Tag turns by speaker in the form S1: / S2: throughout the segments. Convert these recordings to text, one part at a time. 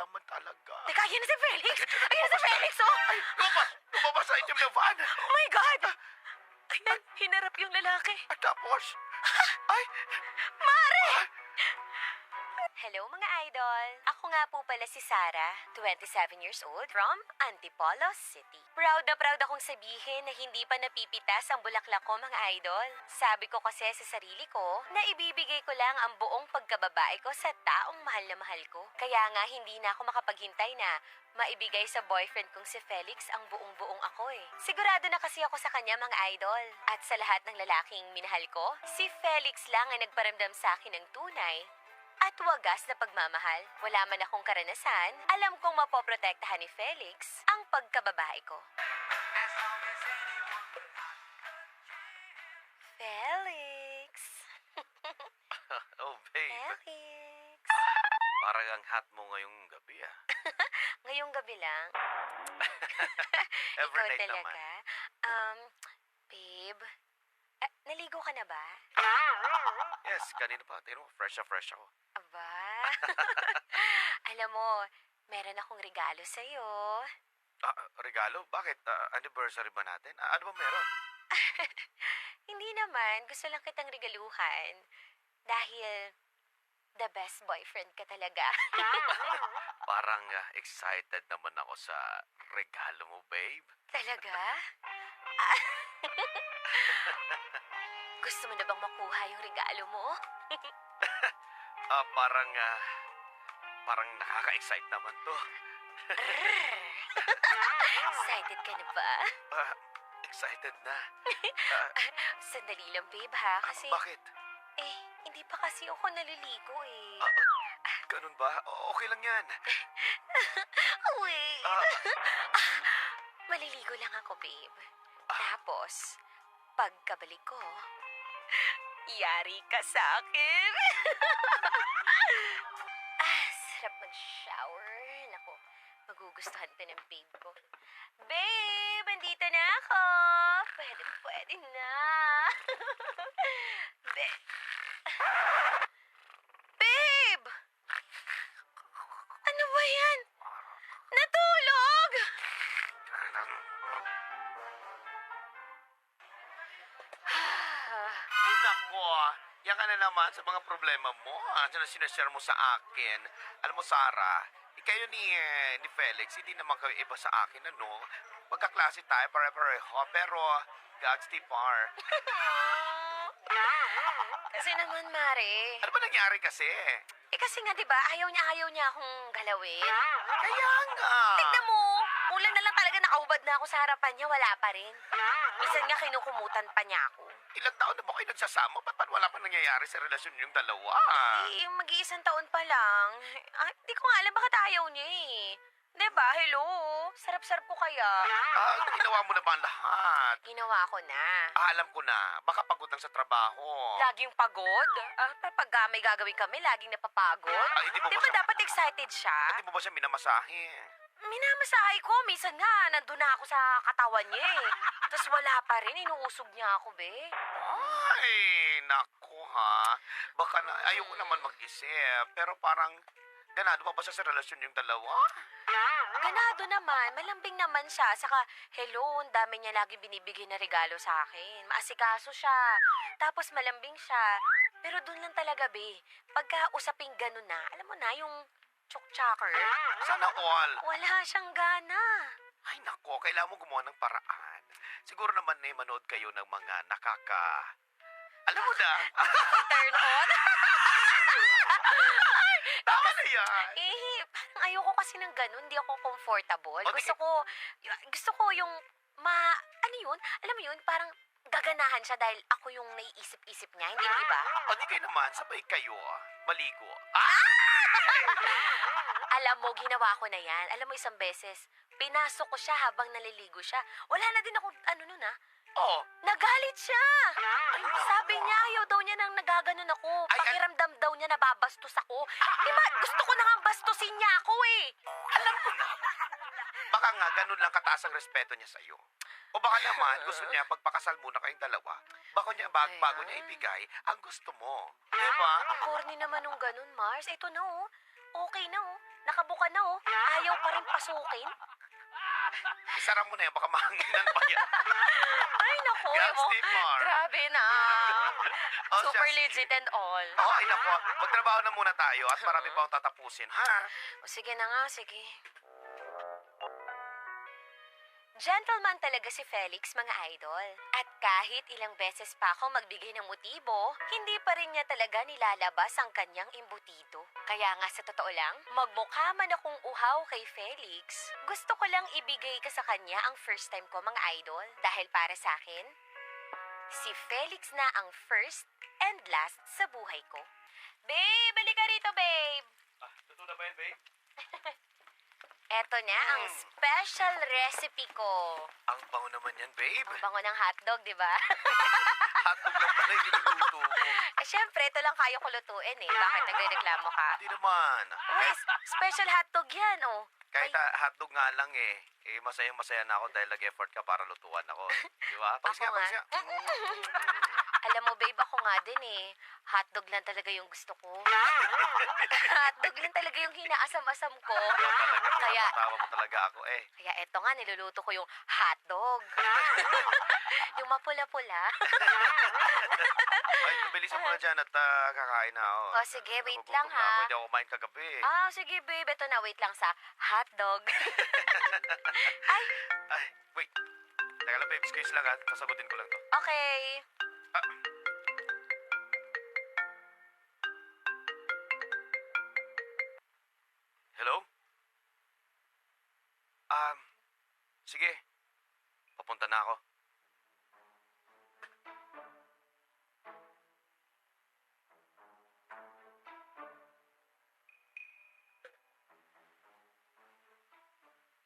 S1: Salamat talaga.
S2: Teka, yan na si Felix!
S1: Ay, ito na,
S2: Ayan na si
S1: lumabas na.
S2: Felix, oh!
S1: Ay, lumabas sa itim na van.
S2: Oh my God! Ayan, hinarap yung lalaki.
S1: At tapos, ay,
S2: Mare! Hello mga idol! Ako nga po pala si Sarah, 27 years old, from Antipolo City. Proud na proud akong sabihin na hindi pa napipitas ang bulaklak ko mga idol. Sabi ko kasi sa sarili ko na ibibigay ko lang ang buong pagkababae ko sa taong mahal na mahal ko. Kaya nga hindi na ako makapaghintay na maibigay sa boyfriend kong si Felix ang buong-buong ako eh. Sigurado na kasi ako sa kanya mga idol. At sa lahat ng lalaking minahal ko, si Felix lang ang nagparamdam sa akin ng tunay at wagas na pagmamahal. Wala man akong karanasan, alam kong mapoprotektahan ni Felix ang pagkababae ko. Felix!
S1: oh babe,
S2: Felix!
S1: parang ang hot mo ngayong gabi ah.
S2: Ngayong gabi lang.
S1: Every
S2: Ikaw
S1: night
S2: talaga?
S1: naman.
S2: Babe, naligo ka na ba?
S1: Yes, kanina pa. Tingnan mo, fresh ako.
S2: Aba? Alam mo, meron akong regalo sa'yo.
S1: Regalo? Bakit? Anniversary ba natin? Ano ba meron?
S2: Hindi naman, gusto lang kitang regaluhan. Dahil the best boyfriend ka talaga.
S1: Parang excited naman ako sa regalo mo, babe.
S2: Talaga? Gusto mo na bang makuha yung regalo mo?
S1: Parang nakaka-excite naman to.
S2: Excited ka na ba?
S1: Excited na.
S2: Sandali lang, babe, ha? Kasi,
S1: Bakit?
S2: hindi pa kasi ako naliligo, eh.
S1: Ganun ba? Okay lang yan.
S2: Wait. Maliligo lang ako, babe. Tapos, pagkabalik ko, yari ka sa akin. Sarap mag-shower. Naku, magugustuhan to ng babe ko. Babe, andito na ako. Pwede na. Babe! Ano ba yan? Natulog!
S1: Ay, nako. Yan ka na naman sa mga problema mo. Sinashare mo sa akin. Alam mo, Sarah, kayo ni Felix, hindi naman kayo iba sa akin, ano? Magkaklase tayo, pare-pareho. Pero, God's too far.
S2: Kasi naman, Mare.
S1: Ano ba nangyari kasi?
S2: Kasi nga, di ba, ayaw niya akong galawin.
S1: Kaya nga.
S2: Tignan mo, ulan na lang talaga nakaubad na ako sa harapan niya, wala pa rin. Minsan nga kinukumutan pa niya ako.
S1: Ilang taon na ba kayo nagsasama? Ba't wala pa nangyayari sa relasyon niyong dalawa?
S2: Mag-iisang taon pa lang. Di ko nga alam bakit ayaw niya eh. Diba? Hello? Sarap-sarap po kaya.
S1: Ginawa mo na ba ang lahat?
S2: Ginawa ko na.
S1: Alam ko na. Baka pagod lang sa trabaho.
S2: Laging pagod? Pag may gagawin kami, laging napapagod?
S1: Hindi mo
S2: Di
S1: ba
S2: ba
S1: siya-
S2: dapat excited siya?
S1: Hindi mo ba siya minamasahe?
S2: Minamasahe ko. Minsan nga, nandun na ako sa katawan niya eh. Tapos wala pa rin. Inuusog niya ako, be.
S1: Ay, naku ha. Baka na, ayoko naman mag-isip. Pero parang, ganado pa ba siya sa relasyon yung dalawa?
S2: Ganado naman. Malambing naman siya. Saka, hello, ang dami niya lagi binibigay na regalo sa akin. Maasikaso siya. Tapos malambing siya. Pero dun lang talaga, be. Pagka usaping ganun na, alam mo na, yung chok-choker,
S1: Sana all.
S2: wala siyang gana.
S1: Ay, naku, kailangan mo gumawa ng paraan. Siguro naman manood kayo ng mga alam mo na.
S2: Turn on?
S1: Tama na yan.
S2: Parang ayoko kasi ng ganun. Hindi ako comfortable.
S1: O,
S2: Gusto ko yung ano yun? Alam mo yun? Parang gaganahan siya dahil ako yung naiisip-isip niya. Hindi yung iba.
S1: O di kayo naman, sabay kayo maligo.
S2: Alam mo, ginawa ko na yan. Alam mo, isang beses, pinasok ko siya habang naliligo siya. Wala na din ako,
S1: Oh,
S2: nagalit siya. Sabi niya, ayaw daw niya nang nagaganon ako. Pakiramdam daw niya nababastos ako. Diba, gusto ko na nga bastusin niya ako eh.
S1: alam ko na. Baka nga, ganun lang kataas ang respeto niya sa'yo. O baka naman, gusto niya pagpakasal muna kayong dalawa. Bago niya ibigay ang gusto mo. Diba?
S2: Ang corny naman nung ganun, Mars. Ito na oh. Okay na oh. Nakabuka na oh. ayaw pa rin pasukin?
S1: Isara mo na yan, baka mahanginan pa yan.
S2: Ay, naku.
S1: Gags Tipar.
S2: Grabe na.
S1: Oh,
S2: Super
S1: siya, sige.
S2: legit and all.
S1: Oh, ay nako. Magtrabaho na muna tayo at marami pa akong tatapusin, ha?
S2: O sige na nga, sige. Gentleman talaga si Felix, mga idol. At kahit ilang beses pa ako magbigay ng motibo, hindi pa rin niya talaga nilalabas ang kanyang imbutido. Kaya nga sa totoo lang, magmukha man akong uhaw kay Felix, gusto ko lang ibigay ka sa kanya ang first time ko, mga idol. Dahil para sa akin, si Felix na ang first and last sa buhay ko. Babe, balik ka rito, babe!
S1: Totoo na ba yan, babe?
S2: Eto na ang special recipe ko.
S1: Ang bango naman yan, babe.
S2: Ang bango ng hotdog, di ba?
S1: Hotdog lang pala yung niluluto mo.
S2: Eh, syempre, ito lang kaya ko lutuin eh. Bakit nagre-reklamo ka?
S1: Hindi naman.
S2: Uy, special hotdog yan, oh.
S1: Kahit hotdog nga lang masayang-masaya na ako dahil nag-effort ka para lutuan ako. Di ba?
S2: Ako nga. Alam mo, babe, ako nga din eh. Hotdog lang talaga yung gusto ko. Hotdog lang talaga yung hinaasam-asam ko. Kaya,
S1: Tawa mo talaga ako eh.
S2: kaya eto nga, niluluto ko yung hotdog. Yung mapula-pula.
S1: Ay, bilisan mo na dyan at kakain na ako.
S2: O, sige, wait
S1: Nagugutom
S2: lang,
S1: na
S2: ha?
S1: ako. Hindi ako kumain kagabi.
S2: Ah, sige, babe. Eto na, wait lang sa hotdog. Ay,
S1: Ay, wait. Teka lang, babe. Excuse lang ha. Sasagutin ko lang to.
S2: okay.
S1: Hello? Sige. Papunta na ako.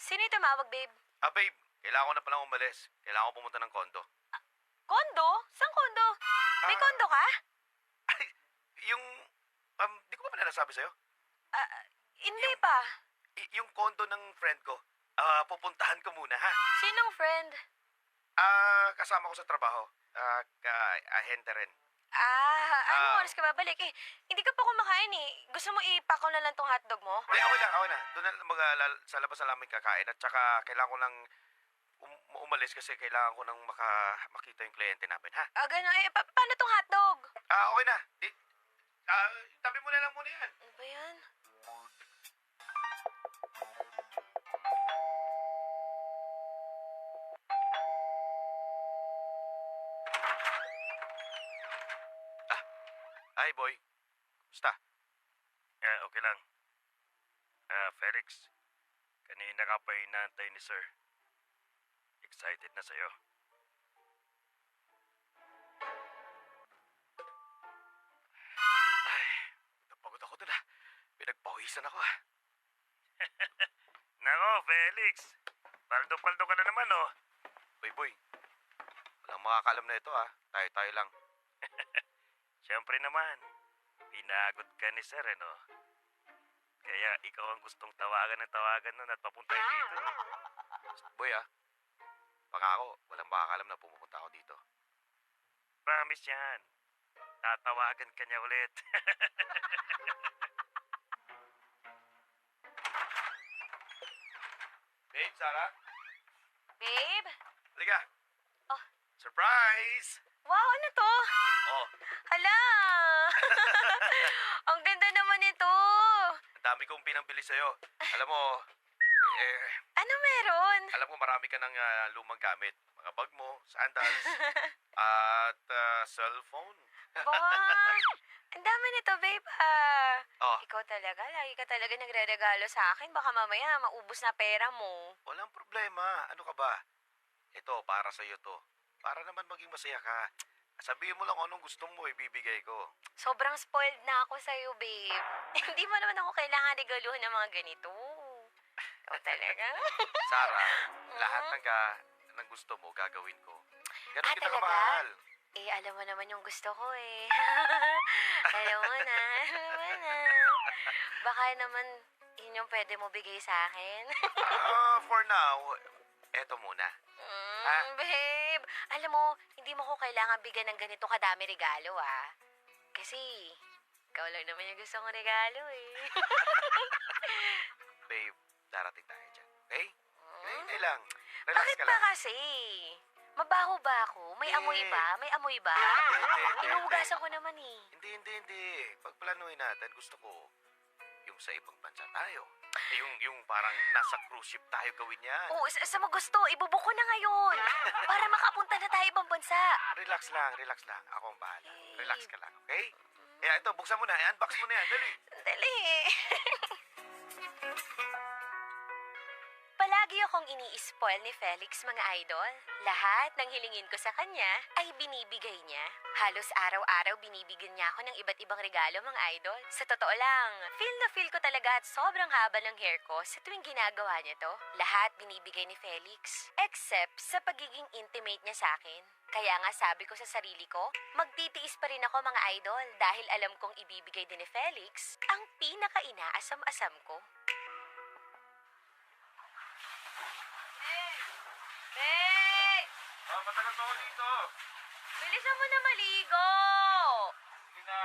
S2: Sino yung tumawag, babe?
S1: Babe. Kailangan ko na palang umalis. Kailangan ko pumunta ng kondo.
S2: Kondo? Saan kondo? May kondo ka?
S1: Yung, di ko pa nasabi sa'yo?
S2: Hindi pa.
S1: Yung kondo ng friend ko. Pupuntahan ko muna, ha?
S2: Sinong friend?
S1: Kasama ko sa trabaho. Ahente rin.
S2: Ano oras ka babalik eh? Hindi ka pa kumakain eh. Gusto mo ipako na lang tong hotdog mo?
S1: Hindi, okay lang. Doon na lang sa labas na namin kakain. At saka, kailangan ko lang umalis kasi kailangan ko nang makita yung kliyente namin, ha?
S2: Gano'n. Paano tong hotdog?
S1: Okay na. Tabi mo na lang muna yan.
S2: Ano ba yan?
S1: Hi, boy. Basta? Okay lang. Felix, kanina ka pa inaantay ni sir. Excited na sa'yo. Ay, napagod ako dun Pinagpawisan ako
S3: Nako, Felix. Paldo-paldo ka na naman, oh.
S1: Boy. Walang makakalam na ito Tayo-tayo lang.
S3: Siyempre naman, pinagod ka ni Sir, no? Kaya ikaw ang gustong tawagan ng tawagan nun at papuntahin dito.
S1: Boy pangako, walang makakalam na pumupunta ako dito.
S3: Promise yan. Tatawagan ka niya ulit.
S1: Babe, Sarah?
S2: Babe?
S1: Halika.
S2: Oh.
S1: Surprise!
S2: Wow, ano to?
S1: Oh,
S2: Hala! Ang ganda naman ito.
S1: ang dami kong pinambili sa'yo. Alam mo,
S2: Ano meron?
S1: alam ko marami ka ng lumang gamit. Mga bag mo, sandals, at cellphone.
S2: Ba? Ang dami nito, babe.
S1: Oh,
S2: Ikaw talaga. Lagi ka talaga nagre-regalo sa akin. Baka mamaya maubos na pera mo.
S1: walang problema. Ano ka ba? Ito, para sa'yo to. Para naman maging masaya ka. Sabihin mo lang kung anong gusto mo, ibibigay ko.
S2: Sobrang spoiled na ako sa'yo, babe. Hindi mo naman ako kailangan regaluhan ng mga ganito. Ikaw talaga.
S1: Sarah, lahat ng gusto mo, gagawin ko. Ganun kita
S2: talaga?
S1: kamahal.
S2: Alam mo naman yung gusto ko eh. Alam mo na. Baka naman yun yung pwede mo bigay sa akin.
S1: For now, eto muna.
S2: Babe, alam mo, hindi mo ko kailangan bigyan ng ganito kadami regalo Kasi, ikaw lang naman yung gusto kong regalo eh.
S1: Babe, Darating tayo dyan. Okay? Hinay lang. Relax
S2: Bakit
S1: ka
S2: ba
S1: lang.
S2: kasi? Mabaho ba ako? May amoy ba? May amoy ba?
S1: Hindi.
S2: Inuugasan ko naman eh.
S1: Hindi. Pagplanuhin natin, gusto ko yung sa ibang bansa tayo. Yung parang nasa cruise ship tayo gawin yan.
S2: Oo, sa mo gusto, ibubuko na ngayon. Para makapunta na tayo ibang bansa.
S1: Relax lang. Ako ang bahala. Relax ka lang, okay? Kaya ito, buksan mo na. I-unbox mo na yan. Dali.
S2: Dali. Palagi akong ini-spoil ni Felix, mga idol. Lahat ng hilingin ko sa kanya ay binibigay niya. Halos araw-araw binibigyan niya ako ng iba't ibang regalo, mga idol. Sa totoo lang, feel na feel ko talaga at sobrang haba ng hair ko sa tuwing ginagawa niya to. Lahat binibigay ni Felix, except sa pagiging intimate niya sa akin. Kaya nga sabi ko sa sarili ko, magtitiis pa rin ako, mga idol, dahil alam kong ibibigay din ni Felix ang pinaka-inaasam-asam ko. Babe!
S1: Matagal pa ako dito.
S2: Bilisan mo na maligo!
S1: Sige na.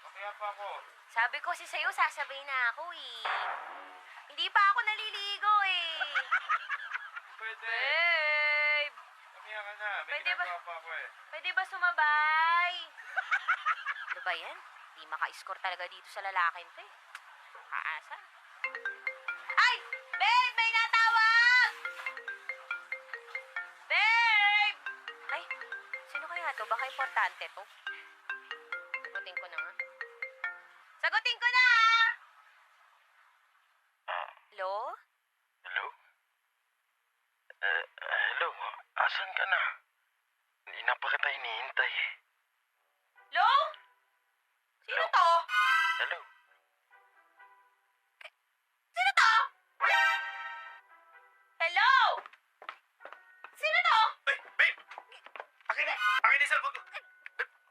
S1: Mamaya pa ako.
S2: Sabi ko si sa'yo, sasabay na ako eh. Hindi pa ako naliligo eh.
S1: Pwede.
S2: Babe!
S1: Mamaya ka na. May
S2: Pwede ba-
S1: ginagawa pa ako eh.
S2: Pwede ba sumabay? Ano ba yan? Di maka-score talaga dito sa lalaking to eh. Kaasa. Ay! Babe! May natawag! Babe! Ay, sino kaya to? Baka importante to. Sagutin ko na nga. Sagutin ko na! Hello?
S3: Hello? Hello? Asan ka na? Hindi na pa kita hinihintay eh.
S2: Hello? Sino to?
S3: Hello?
S2: Sino to? Hello? Sino to?
S1: Ay, babe! Akin na yung cellphone ko.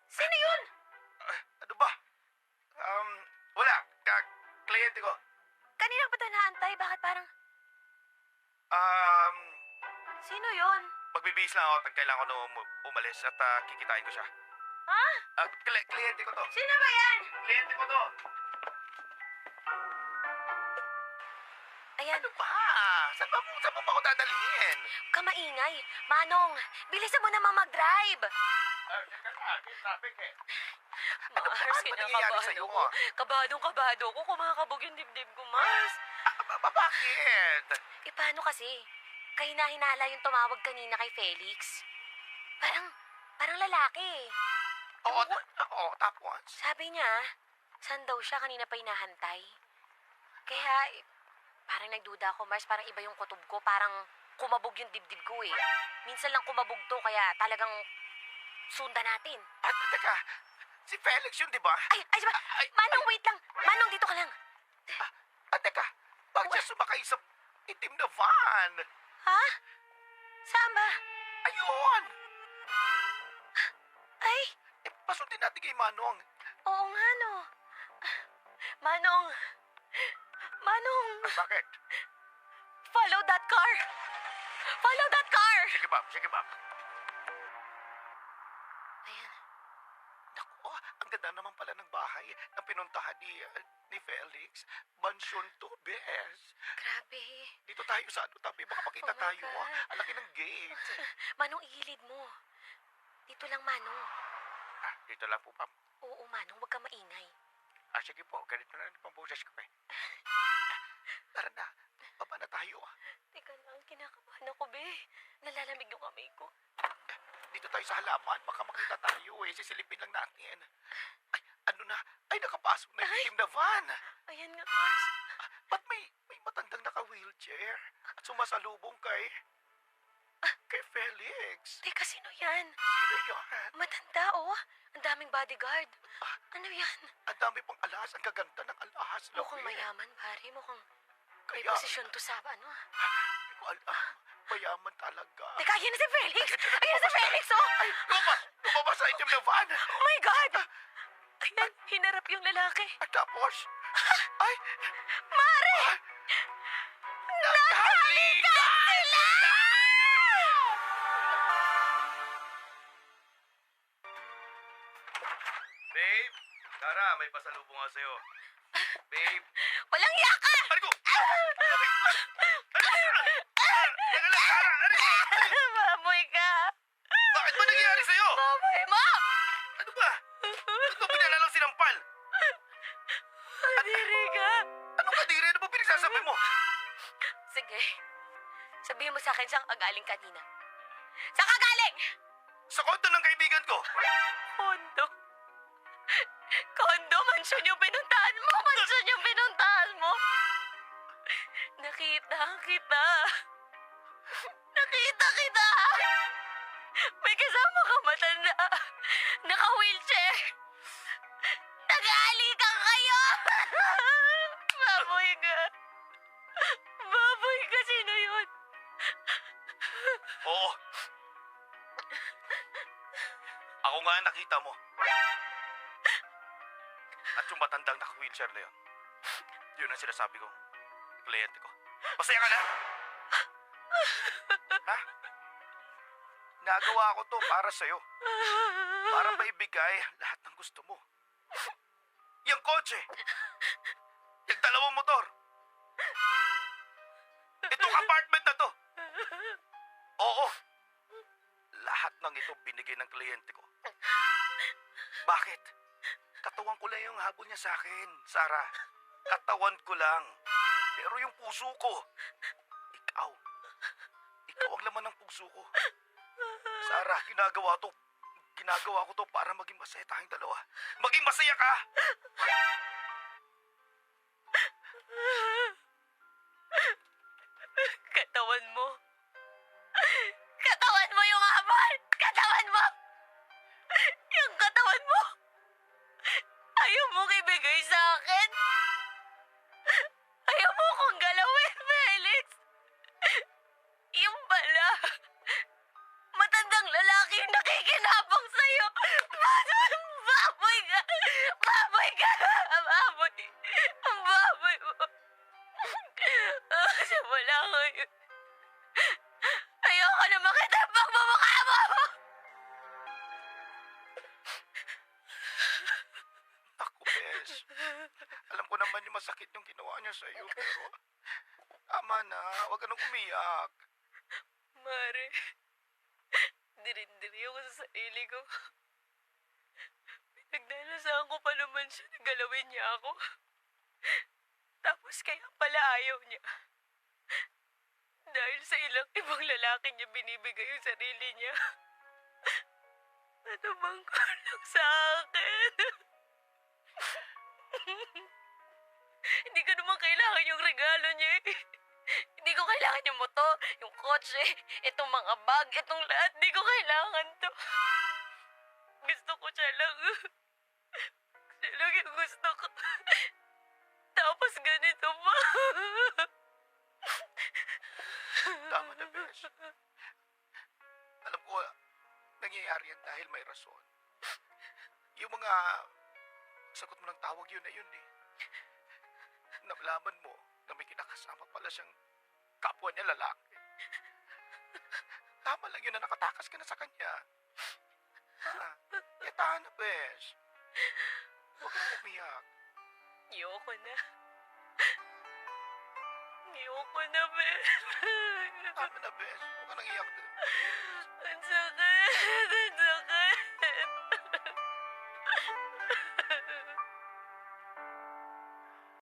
S2: Sino yun?
S1: Ano ba? Wala. Kliyente ko.
S2: Kanina pa tayo naantay. Bakit parang... Sino yun?
S1: Magbibihis lang ako at kailangan ko na umalis at kikitain ko siya.
S2: Ha?
S1: Kliyente ko to.
S2: Sino ba yan?
S1: Kliyente ko to.
S2: Ayan,
S1: Ano ba? Saan mo pa ako dadalhin?
S2: kamaingay. Manong, bilisan mo naman mag-drive.
S1: Teka na. May traffic eh.
S2: Mars,
S1: Ano ba nangyayari sa'yo,
S2: ko. Kabadong-kabado ko. Kumakabog yung dibdib ko, Mars.
S1: Bakit?
S2: Eh, paano kasi? Kahina-hinala yung tumawag kanina kay Felix. Parang lalaki.
S1: Oo, tapos?
S2: Sabi niya, saan daw siya kanina pa hinahantay. Kaya, parang nagduda ako, Mars. Parang iba yung kutob ko. Parang kumabog yung dibdib ko eh. Minsan lang kumabog to, kaya talagang sundan natin.
S1: Teka. Si Felix yun, di ba?
S2: Ay, Manong, wait lang. Manong, dito ka lang.
S1: Teka. Bakit siya sumakay sa itim na van?
S2: Ha? Saan ba?
S1: Ayun!
S2: Ay,
S1: Pasundin natin kay Manong.
S2: oo nga no. Manong,
S1: Bakit?
S2: follow that car. Follow that car.
S1: Sige, Bob.
S2: Ayan.
S1: Naku, ang ganda naman pala ng bahay na pinuntahan ni Felix. Mansyon to, bes.
S2: Grabe.
S1: Dito tayo sa tabi. Baka makita
S2: Oh my
S1: tayo.
S2: God.
S1: Ang laki ng gate.
S2: Manong, igilid mo. Dito lang, Manong.
S1: Dito lang po, Pam.
S2: Oo, Manong, huwag ka maingay.
S1: Sige po. Ganito na rin pang boses ko eh. Tara na. Baba na tayo.
S2: Teka lang, kinakabahan ako, be. Nalalamig yung kamay ko.
S1: Dito tayo sa halaman. Baka makita tayo eh. Sisilipin lang natin. Ay, ano na? Ay, nakapasok na yung itim na van.
S2: Ayan nga, Mars.
S1: Ba't may matandang naka-wheelchair? At sumasalubong kay Felix.
S2: Teka, sino yan?
S1: Sino yan?
S2: Matanda, oh. Ang daming bodyguard. Ano yan?
S1: Ang dami pang alas. Ang gaganda ng alas.
S2: Mukhang mayaman, pare. Mukhang may
S1: Kaya,
S2: posisyon to sa ano, ah.
S1: hindi ko alam. Mayaman talaga.
S2: Teka, ayan na si Felix! Ayan na si Felix, oh!
S1: Ay, lumabas sa itim na van.
S2: Oh my God! Ayan, hinarap yung lalaki.
S1: At tapos, ay,
S2: Mare!
S1: naghalika sila! Babe, Tara, may pasalubong nga sa'yo. Babe.
S2: Walang yaka!
S1: Ano ko? pinagsasabi mo?
S2: Sige. Sabihin mo sa akin saan ka galing kanina. Saan ka galing?
S1: Sa kondo ng kaibigan ko.
S2: Kondo. Kondo, mansyon yung pinuntahan mo. Mansyon yung pinuntahan mo. Nakita kita. Nakita kita. May kasama ka matanda. Naka-wheelchair. Nag-aalikan kayo. Baboy ka. Baboy ka. Sino yun?
S1: Oo. Ako nga ang nakita mo. At yung matandang naka-wheelchair na yun. Yun ang sinasabi ko. Kliyente ko. Masaya ka na? Ha? Nagawa ko to para sa'yo. Para maibigay lahat ng gusto mo. Yung kotse. Yung dalawang motor. Itong apartment na to. Oo. Lahat ng ito binigay ng kliyente ko. Bakit? Katawan ko lang yung habol niya sa akin, Sarah. Katawan ko lang. Pero yung puso ko, ikaw. Ikaw ang laman ng puso ko. Sarah, ginagawa ko to para maging masaya tayong dalawa. Maging masaya ka!
S2: Katawan mo. Katawan mo yung habal! Katawan mo! Yung katawan mo! Ayaw mo ibigay sa akin! Ayaw mo kong galawin, Felix! Yung pala, matandang lalaki yung nakikinabang sa'yo! Baboy ka! Baboy ka! Baboy! Ang baboy mo! Simula ngayon. Ayoko na makita ang pagmamukha mo!
S1: Naku, Bes. Alam ko naman yung masakit yung ginawa niya sa'yo, pero tama na, huwag ka nang umiyak.
S2: Mare, dirindiri ako sa sarili ko. Pinagdalasahan ko pa naman siya na galawin niya ako. Tapos kaya pala ayaw niya. Dahil sa ilang ibang lalaki niya binibigay yung sarili niya. Ano bang kulang sa akin? Hindi ko naman kailangan yung regalo niya eh. Hindi ko kailangan yung motor, yung kotse, itong mga bag, itong lahat. Hindi ko kailangan to. Gusto ko siya lang. Siya lang yung gusto ko. Tapos ganito pa.
S1: Tama na, Bes. Alam ko, nangyayari yan dahil may rason. Yung mga sagot mo ng tawag yun na yun eh. Nalaman mo na may kinakasama pala siyang kapwa niya lalaki. Tama lang yun na nakatakas ka na sa kanya. Kaya tahan na, Bes. Huwag kang umiyak.
S2: Ayoko na. Ayoko na, Ben.
S1: Tama na, Bes. Huwag ka nang iyak din.
S2: Ang sakit. Ang